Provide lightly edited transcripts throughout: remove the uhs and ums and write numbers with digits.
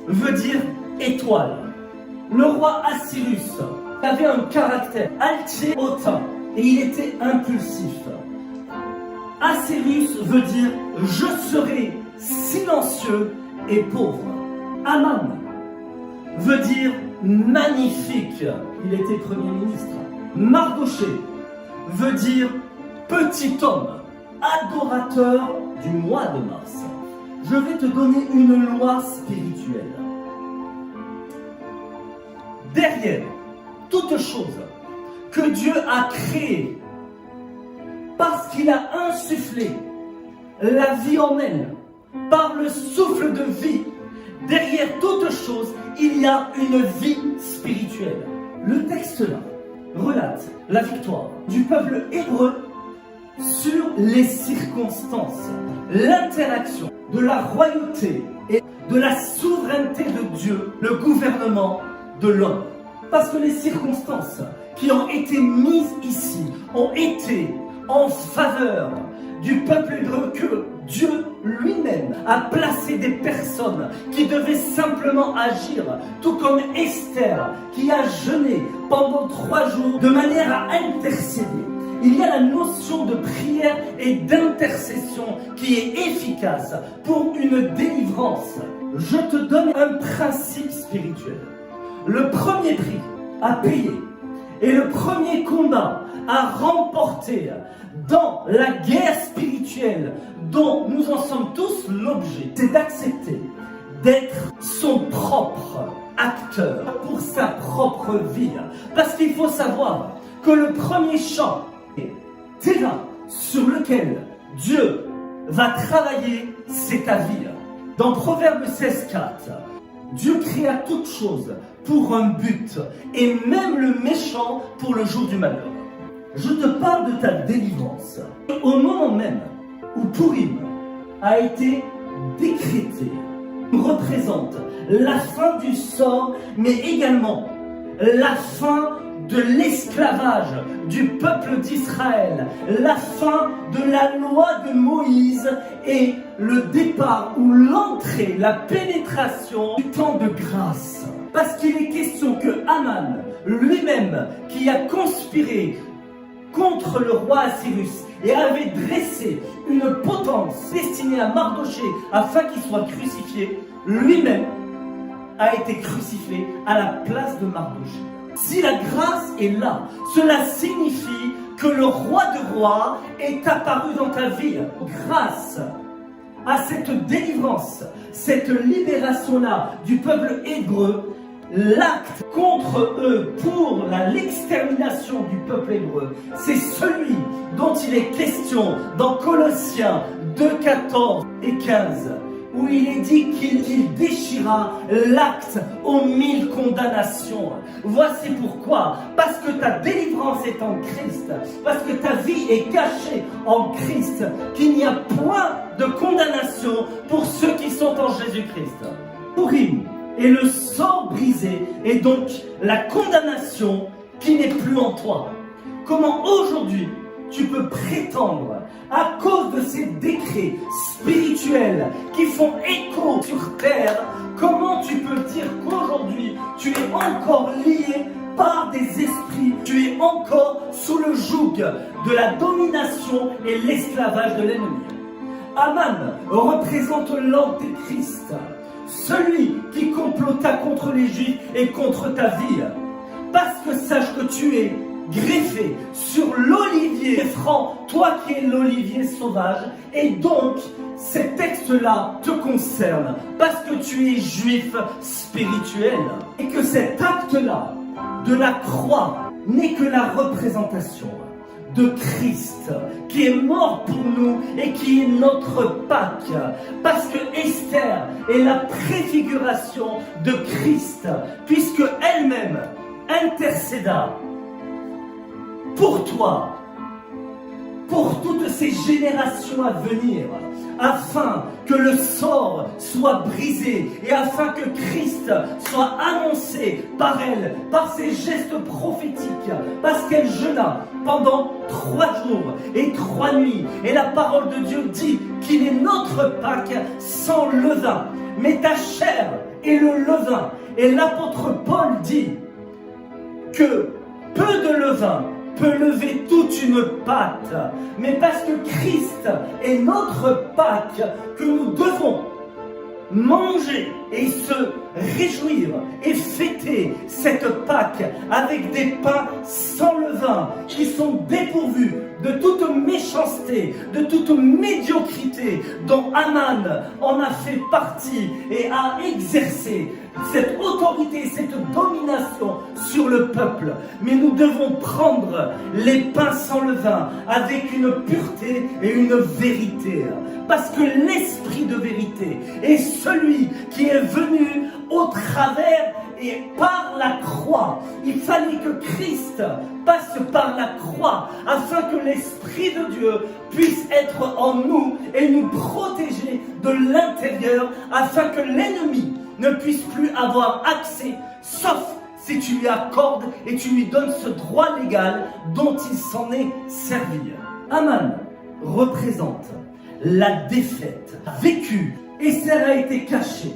veut dire étoile. Le roi Assyrus avait un caractère altier hautain et il était impulsif. Assyrus veut dire je serai silencieux et pauvre. Aman veut dire magnifique. Il était premier ministre. Mardoché veut dire petit homme, adorateur du mois de mars. Je vais te donner une loi spirituelle. Derrière toute chose que Dieu a créée, parce qu'il a insufflé la vie en elle, par le souffle de vie, derrière toute chose, il y a une vie spirituelle. Le texte là relate la victoire du peuple hébreu sur les circonstances, l'interaction de la royauté et de la souveraineté de Dieu, le gouvernement de l'homme. Parce que les circonstances qui ont été mises ici ont été en faveur du peuple hébreu que Dieu lui-même a placé des personnes qui devaient simplement agir, tout comme Esther qui a jeûné pendant 3 jours de manière à intercéder. Il y a la notion de prière et d'intercession qui est efficace pour une délivrance. Je te donne un principe spirituel. Le premier prix à payer et le premier combat à remporter dans la guerre spirituelle dont nous en sommes tous l'objet, c'est d'accepter d'être son propre acteur pour sa propre vie. Parce qu'il faut savoir que le premier champ, terrain sur lequel Dieu va travailler, c'est ta vie. Dans Proverbe 16,4, Dieu créa toutes choses pour un but, et même le méchant pour le jour du malheur. Je te parle de ta délivrance. Au moment même où Pourim a été décrété, représente la fin du sort, mais également la fin de l'esclavage du peuple d'Israël, la fin de la loi de Moïse et le départ ou l'entrée, la pénétration du temps de grâce. Parce qu'il est question que Aman, lui-même, qui a conspiré contre le roi Assyrus et avait dressé une potence destinée à Mardoché afin qu'il soit crucifié, lui-même a été crucifié à la place de Mardoché. Si la grâce est là, cela signifie que le roi de rois est apparu dans ta vie. Grâce à cette délivrance, cette libération-là du peuple hébreu, l'acte contre eux pour l'extermination du peuple hébreu, c'est celui dont il est question dans Colossiens 2, 14 et 15. Où il est dit qu'il déchira l'acte aux 1000 condamnations. Voici pourquoi. Parce que ta délivrance est en Christ. Parce que ta vie est cachée en Christ. Qu'il n'y a point de condamnation pour ceux qui sont en Jésus-Christ. Pourim est le sort brisé et donc la condamnation qui n'est plus en toi. Comment aujourd'hui tu peux prétendre, à cause de ces décrets spirituels qui font écho sur terre, comment tu peux dire qu'aujourd'hui tu es encore lié par des esprits, tu es encore sous le joug de la domination et l'esclavage de l'ennemi. Aman représente l'antéchrist, celui qui complota contre les Juifs et contre ta vie. Parce que sache que tu es greffé sur l'olivier franc, toi qui es l'olivier sauvage, et donc ces textes-là te concernent parce que tu es juif spirituel et que cet acte-là de la croix n'est que la représentation de Christ qui est mort pour nous et qui est notre Pâque, parce que Esther est la préfiguration de Christ puisque elle-même intercéda pour toi, pour toutes ces générations à venir, afin que le sort soit brisé et afin que Christ soit annoncé par elle, par ses gestes prophétiques, parce qu'elle jeûna pendant 3 jours et 3 nuits. Et la parole de Dieu dit qu'il est notre Pâque sans levain. mais ta chair est le levain. Et l'apôtre Paul dit que peu de levain peut lever toute une pâte, mais parce que Christ est notre Pâque, que nous devons manger et se réjouir et fêter cette Pâque avec des pains sans levain qui sont dépourvus de toute méchanceté, de toute médiocrité dont Aman en a fait partie et a exercé cette autorité, cette domination sur le peuple. Mais nous devons prendre les pains sans levain avec une pureté et une vérité. Parce que l'esprit de vérité est celui qui est venu au travers et par la croix. Il fallait que Christ passe par la croix afin que l'Esprit de Dieu puisse être en nous et nous protéger de l'intérieur afin que l'ennemi ne puisse plus avoir accès, sauf si tu lui accordes et tu lui donnes ce droit légal dont il s'en est servi. Aman représente la défaite vécue. Esther a été cachée.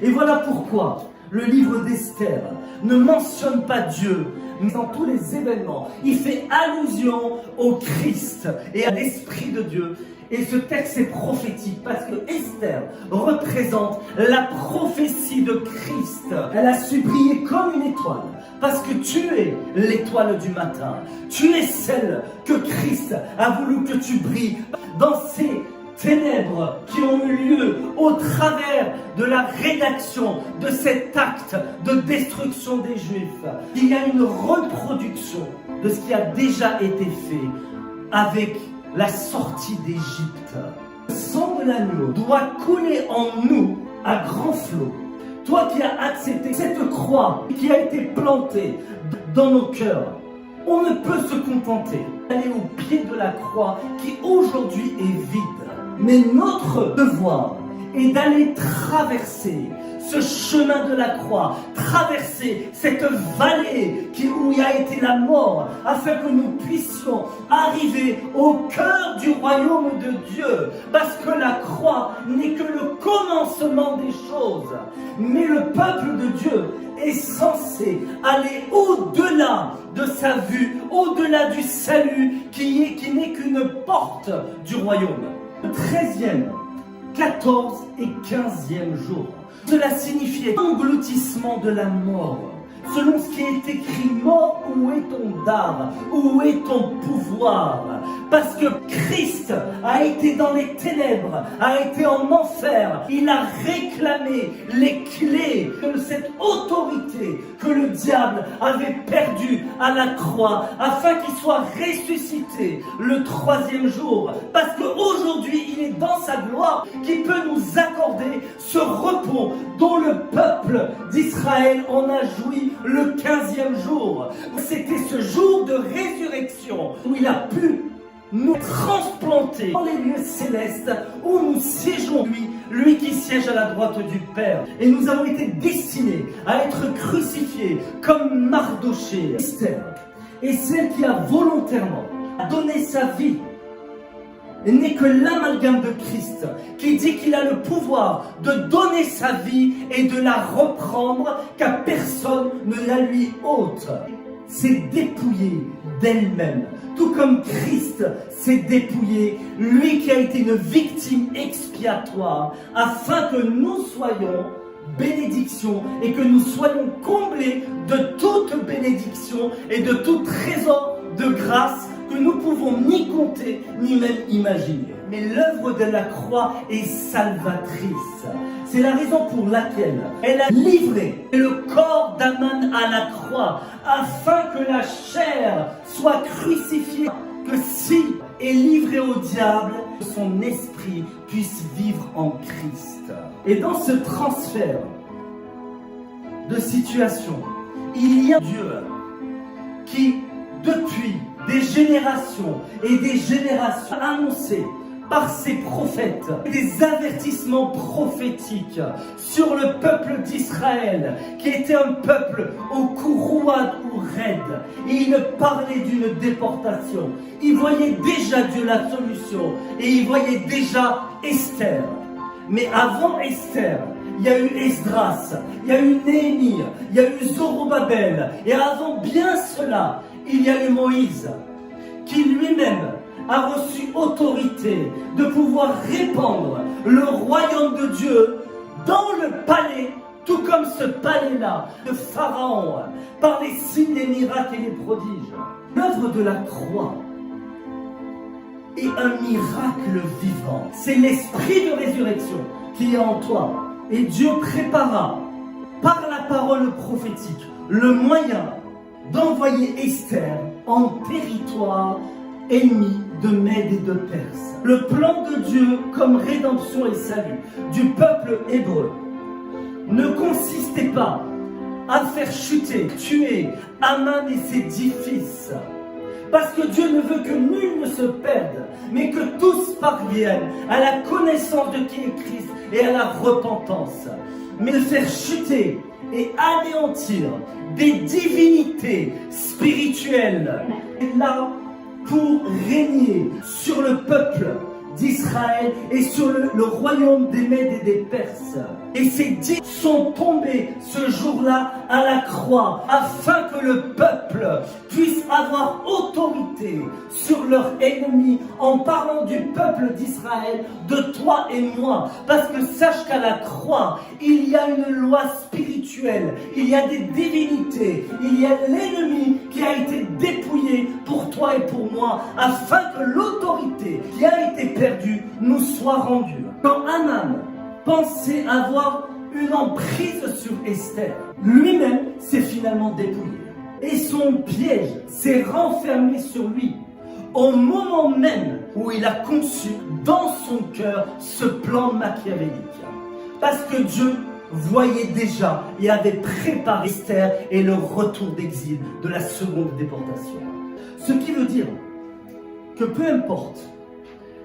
Et voilà pourquoi le livre d'Esther ne mentionne pas Dieu, mais dans tous les événements, il fait allusion au Christ et à l'Esprit de Dieu. Et ce texte est prophétique parce que Esther représente la prophétie de Christ. Elle a su briller comme une étoile parce que tu es l'étoile du matin. Tu es celle que Christ a voulu que tu brilles dans ces ténèbres qui ont eu lieu au travers de la rédaction de cet acte de destruction des Juifs. Il y a une reproduction de ce qui a déjà été fait avec la sortie d'Égypte. Le sang de l'agneau doit couler en nous à grand flot. Toi qui as accepté cette croix qui a été plantée dans nos cœurs, on ne peut se contenter d'aller au pied de la croix qui aujourd'hui est vide. Mais notre devoir est d'aller traverser ce chemin de la croix, traverser cette vallée où il a été la mort, afin que nous puissions arriver au cœur du royaume de Dieu. Parce que la croix n'est que le commencement des choses. Mais le peuple de Dieu est censé aller au-delà de sa vue, au-delà du salut qui n'est qu'une porte du royaume. Le 13e, 14 et 15e jour. Cela signifiait engloutissement de la mort. Selon ce qui est écrit, mort, où est ton dard? Où est ton pouvoir? Parce que Christ a été dans les ténèbres, a été en enfer. Il a réclamé les clés de cette autorité que le diable avait perdue à la croix, afin qu'il soit ressuscité le 3e jour. Parce qu'aujourd'hui, il est dans sa gloire qui peut nous accorder ce repos dont le peuple d'Israël en a joui le 15e jour. C'était ce jour de résurrection où il a pu nous transplanter dans les lieux célestes où nous siégeons lui qui siège à la droite du Père. Et nous avons été destinés à être crucifiés comme Mardochée. Esther est celle qui a volontairement donné sa vie. N'est que l'amalgame de Christ qui dit qu'il a le pouvoir de donner sa vie et de la reprendre, car personne ne la lui ôte. S'est dépouillé d'elle-même, tout comme Christ s'est dépouillé, lui qui a été une victime expiatoire, afin que nous soyons bénédiction et que nous soyons comblés de toute bénédiction et de tout trésor de grâce que nous pouvons ni compter ni même imaginer. Mais l'œuvre de la croix est salvatrice. C'est la raison pour laquelle elle a livré le corps d'Aman à la croix, afin que la chair soit crucifiée, que si est livré au diable, son esprit puisse vivre en Christ. Et dans ce transfert de situation, il y a Dieu qui, depuis des générations et des générations, a annoncé par ses prophètes des avertissements prophétiques sur le peuple d'Israël, qui était un peuple au cou roide ou raide. Et il parlait d'une déportation. Il voyait déjà Dieu la solution, et il voyait déjà Esther. Mais avant Esther, il y a eu Esdras, il y a eu Néhémie, il y a eu Zorobabel. Et avant bien cela, il y a eu Moïse, qui lui-même a reçu autorité de pouvoir répandre le royaume de Dieu dans le palais, tout comme ce palais-là de Pharaon, par les signes, les miracles et les prodiges. L'œuvre de la croix est un miracle vivant. C'est l'esprit de résurrection qui est en toi. Et Dieu prépara, par la parole prophétique, le moyen d'envoyer Esther en territoire ennemi de Mède et de Perse. Le plan de Dieu comme rédemption et salut du peuple hébreu ne consistait pas à faire chuter, tuer Aman et ses 10 fils. Parce que Dieu ne veut que nul ne se perde, mais que tous parviennent à la connaissance de qui est Christ et à la repentance. Mais de faire chuter et anéantir des divinités spirituelles. Et là, pour régner sur le peuple d'Israël et sur le royaume des Mèdes et des Perses. Et ces 10 sont tombés ce jour-là à la croix, afin que le peuple puisse avoir autorité sur leur ennemi, en parlant du peuple d'Israël, de toi et moi. Parce que sache qu'à la croix, il y a une loi spirituelle, il y a des divinités, il y a l'ennemi qui a été dépouillé pour toi et pour moi, afin que l'autorité qui a été perdue nous soit rendue. Quand Aman pensait avoir une emprise sur Esther, lui-même s'est finalement dépouillé. Et son piège s'est renfermé sur lui au moment même où il a conçu dans son cœur ce plan machiavélique. Parce que Dieu voyait déjà et avait préparé Esther et le retour d'exil de la seconde déportation. Ce qui veut dire que peu importe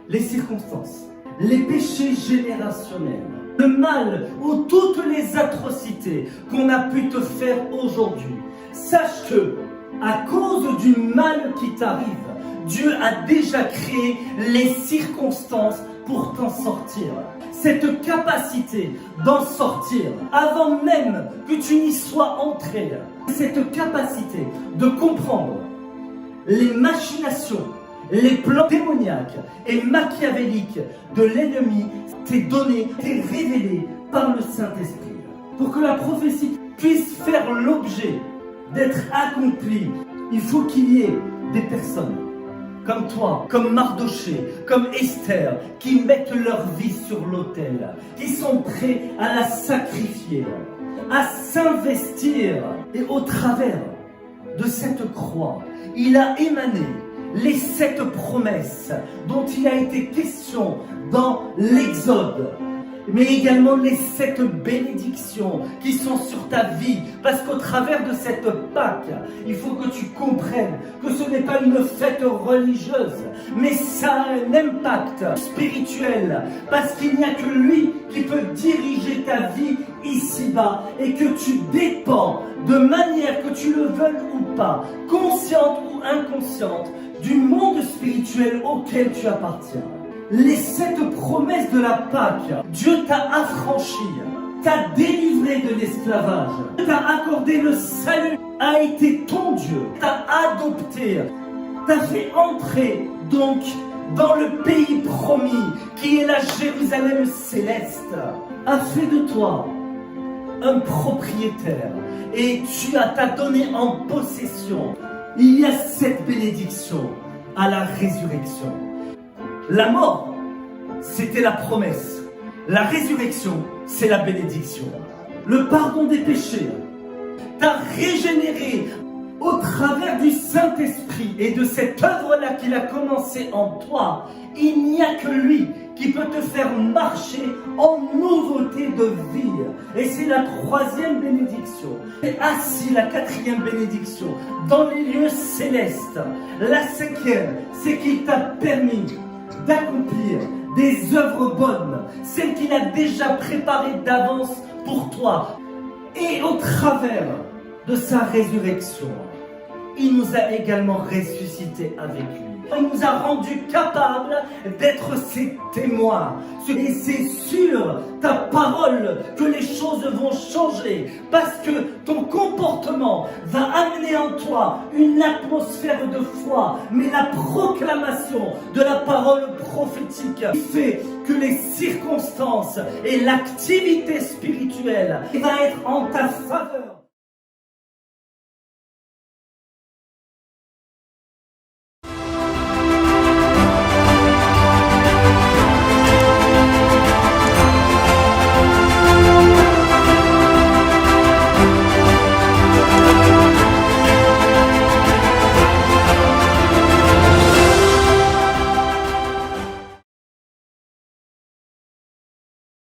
les circonstances, les péchés générationnels, le mal ou toutes les atrocités qu'on a pu te faire aujourd'hui, sache que, à cause du mal qui t'arrive, Dieu a déjà créé les circonstances pour t'en sortir. Cette capacité d'en sortir, avant même que tu n'y sois entré, cette capacité de comprendre les machinations, les plans démoniaques et machiavéliques de l'ennemi t'est donné, t'est révélé par le Saint-Esprit. Pour que la prophétie puisse faire l'objet d'être accomplie, il faut qu'il y ait des personnes comme toi, comme Mardoché, comme Esther, qui mettent leur vie sur l'autel, qui sont prêts à la sacrifier, à s'investir. Et au travers de cette croix, il a émané les 7 promesses dont il a été question dans l'Exode, mais également les 7 bénédictions qui sont sur ta vie. Parce qu'au travers de cette Pâque, il faut que tu comprennes que ce n'est pas une fête religieuse, mais ça a un impact spirituel. Parce qu'il n'y a que lui qui peut diriger ta vie ici-bas, et que tu dépends, de manière que tu le veuilles ou pas, consciente ou inconsciente, du monde spirituel auquel tu appartiens. Les 7 promesses de la Pâque, Dieu t'a affranchi, t'a délivré de l'esclavage, t'a accordé le salut, a été ton Dieu, t'a adopté, t'a fait entrer donc dans le pays promis qui est la Jérusalem céleste, a fait de toi un propriétaire et t'a donné en possession. Il y a 7 bénédictions à la résurrection. La mort, c'était la promesse. La résurrection, c'est la bénédiction. Le pardon des péchés t'a régénéré au travers du Saint-Esprit et de cette œuvre-là qu'il a commencé en toi. Il n'y a que lui qui peut te faire marcher en nouveauté de vie. Et c'est la 3e bénédiction. Et ainsi la 4e bénédiction dans les lieux célestes. La 5e, c'est qu'il t'a permis d'accomplir des œuvres bonnes, celles qu'il a déjà préparées d'avance pour toi. Et au travers de sa résurrection, il nous a également ressuscités avec lui. Il nous a rendus capables d'être ses témoins. Et c'est sur ta parole que les choses vont changer. Parce que ton comportement va amener en toi une atmosphère de foi. Mais la proclamation de la parole prophétique fait que les circonstances et l'activité spirituelle va être en ta faveur.